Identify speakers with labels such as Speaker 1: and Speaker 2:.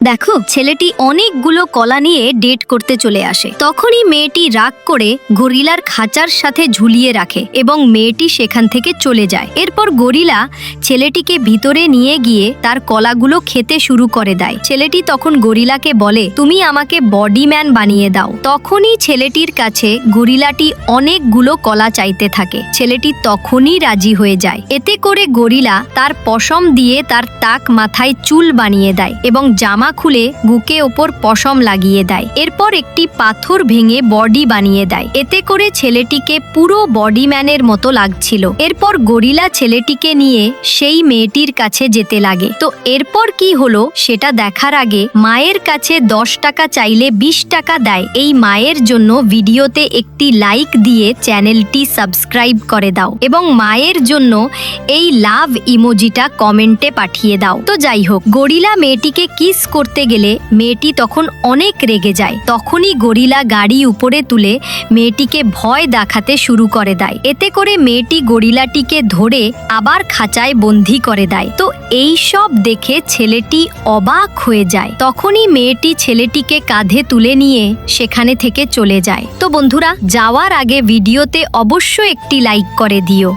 Speaker 1: দেখো ছেলেটি অনেকগুলো কলা নিয়ে ডেট করতে চলে আসে। তখনই মেয়েটি রাগ করে গরিলার খাঁচার সাথে ঝুলিয়ে রাখে এবং মেয়েটি সেখান থেকে চলে যায়। এরপর গরিলা ছেলেটিকে ভিতরে নিয়ে গিয়ে তার কলাগুলো খেতে শুরু করে দেয়। ছেলেটি তখন গরিলাকে বলে, তুমি আমাকে বডি ম্যান বানিয়ে দাও। তখনই ছেলেটির কাছে গরিলাটি অনেকগুলো কলা চাইতে থাকে। ছেলেটি তখনই রাজি হয়ে যায়। এতে করে গরিলা তার পশম দিয়ে তার টাক মাথায় চুল বানিয়ে দেয় এবং জামা খুলে বুকে ওপর পশম লাগিয়ে দেয়। এরপর একটি পাথর ভেঙে বডি বানিয়ে দেয়। এতে করে ছেলেটিকে পুরো বডি ম্যানের মতো লাগছিল। এরপর গরিলা ছেলেটিকে নিয়ে সেই মেয়েটির কাছে যেতে লাগে। তো এরপর কি হলো সেটা দেখার আগে মায়ের কাছে 10 টাকা চাইলে 20 টাকা দেয়। এই মায়ের জন্য ভিডিওতে একটি লাইক দিয়ে চ্যানেলটি সাবস্ক্রাইব করে দাও এবং মায়ের জন্য এই লাভ ইমোজিটা কমেন্টে পাঠিয়ে দাও। তো যাই হোক, গরিলা মেয়েটিকে কিস করতে গেলে মেয়েটি তখন অনেক রেগে যায়। তখনই গরিলা গাড়ি উপরে তুলে মেয়েটিকে ভয় দেখাতে শুরু করে দেয়। এতে করে মেয়েটি গরিলাটিকে ধরে আবার খাঁচায় বন্দি করে দেয়। তো এই সব দেখে ছেলেটি অবাক হয়ে যায়। তখনই মেয়েটি ছেলেটিকে কাঁধে তুলে নিয়ে সেখানে থেকে চলে যায়। তো বন্ধুরা, যাওয়ার আগে ভিডিওতে অবশ্যই একটি লাইক করে দিও।